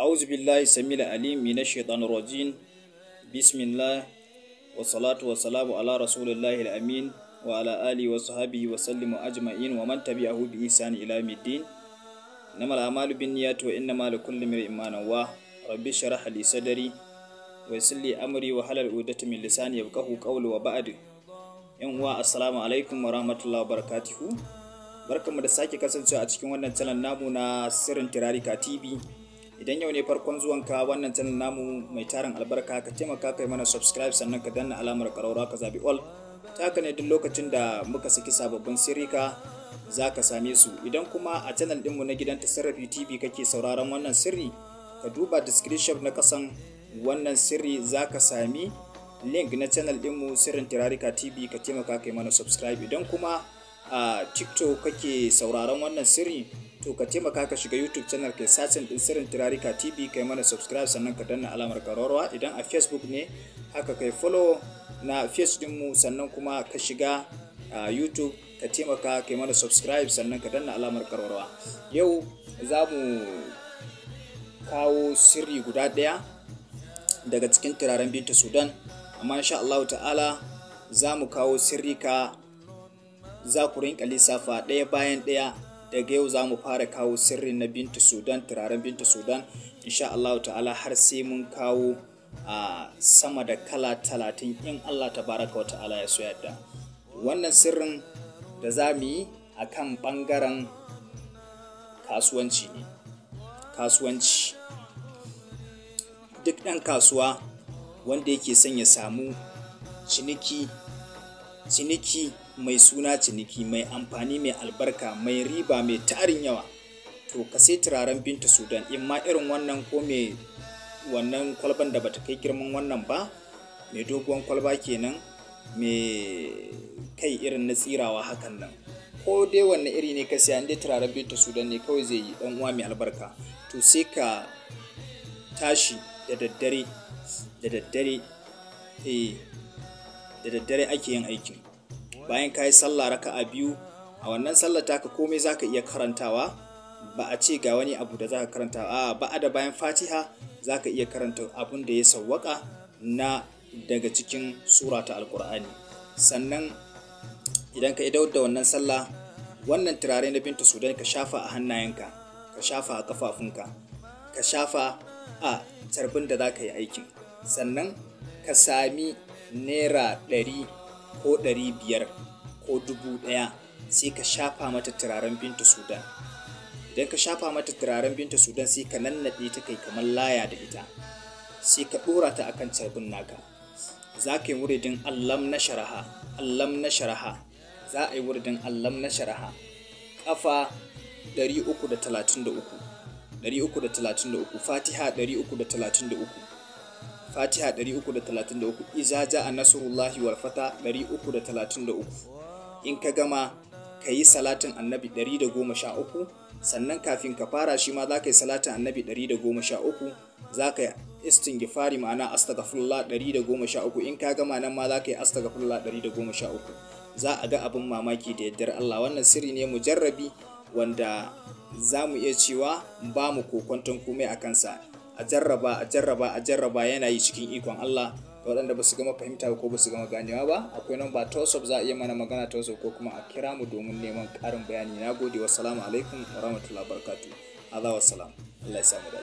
أعوذ بالله السميع العليم من الشيطان الرجيم. بسم الله والصلاة والسلام على رسول الله الأمين وعلى آله وصحبه وسلم أجمعين ومن تبعه بإحسان إلى يوم الدين. إنما الأعمال بالنيات وإنما لكل امرئ ما نوى. رب اشرح لي صدري ويسر لي أمري واحلل عقدة من لساني يفقهوا قولي وبعد. Assalamu alaikum wa rahmatullahi wa barakatuhu. Barkanmu da sake kasancewa a cikin wannan channel namu na Sirrin Turarika TV. Idan yau ne farkon zuwanka wannan channel namu mai tarin albarka, ka taimaka kai mana subscribe sannan ka danna alamar ƙararrawa ka zabi all. Ta haka ne duk lokacin da muka saki sababbin sirrika za ka same su. Idan kuma a channel ɗinmu na gidan Tasarrufi TV kake sauraron wannan sirri, ka duba description na kasan wannan sirri za ka sami link na channel dinmu Sirrin Turarika TV, ka taimaka kai mana subscribe. Idan kuma a TikTok kake sauraron wannan sirri, to ka taimaka ka shiga YouTube channel kai searching din Sirrin Turarika TV kai mana subscribe sannan ka danna alamar ƙararrawa. Idan a Facebook ne haka kai follow na page dinmu sannan kuma ka shiga YouTube ka taimaka kai mana subscribe sannan ka danna alamar ƙararrawa. Yau za mu kawo sirri guda ɗaya daga cikin turaren Binta Sudan, amma insha Allah ta'ala za mu kawo sirrika, za ku rinka lissafa ɗaya bayan ɗaya. Daga yau za mu fara kawo sirrin na Binta Sudan, turaren Binta Sudan, insha Allah ta'ala har sai mun kawo sama da kala 30 in Allah tabaraka wa ta'ala ya so yadda. Wannan sirrin da za mu yi a kan ɓangaren kasuwanci ne. Kasuwanci, duk ɗan kasuwa wanda yake son ya samu ciniki mai suna ciniki mai amfani, mai albarka, mai riba, mai tarin yawa, to ka sai turaren Binta Sudan, in ma irin wannan ko mai wannan kwalban da bata kai girman wannan ba, mai doguwan kwalba kenan, mai kai irin na tsirawa hakan nan, ko dai wannan iri ne ka sai, inda turaren Binta Sudan ne kawai zai yi dan uwa mai albarka. To sai ka tashi da daddare ake yin aikin. Bayan ka yi sallah raka'a 2, a wannan sallar taka komai za ka iya karantawa, ba a ce ga wani abu da za ka karanta ba da bayan Fatiha za ka iya karanta abun da ya sawwaka na daga cikin sura ta Alƙur'ani. Sannan idan ka idar da wannan sallah, wannan turare na Binta Sudan ka shafa a hannayenka, ka shafa a kafafunka, ka shafa a tarbin da za ka yi aikin. Sannan ka sami naira 100 ko 500 ko 1000 sai ka shafa mata turaren Binta Sudan. Idan ka shafa mata turaren Binta Sudan sai ka nannaɗe ta kai kamar laya da ita, sai ka ɗora ta akan tarbin naka. Za ka yi wuridin Allam na sharaha, za a yi wuridin Allam na sharaha ƙafa 333, Fatiha 333, Iza ja'a nasrullahi wal fata 333. In ka gama ka yi salatin annabi 113, sannan kafin ka fara shi ma za ka yi salatin annabi 113, za ka yi istighfari ma'ana astaghfirullah 113. In ka gama nan ma za ka yi astaghfirullah 113. Za a ga abin mamaki da yardar Allah. Wannan sirri ne mujarrabi wanda za mu iya cewa ba mu kokwanton komai a kansa. A jarraba yana yi cikin ikon Allah. Ga waɗanda ba su gama fahimta ko ba su gama ganewa ba, akwai namba ta WhatsApp, za a iya mana magana ta WhatsApp ko kuma a kira mu domin neman ƙarin bayani. Na gode, wassalamu alaikum wa rahmatullahi wa barakatuh. Allah wassalam. Allah ya samu dace.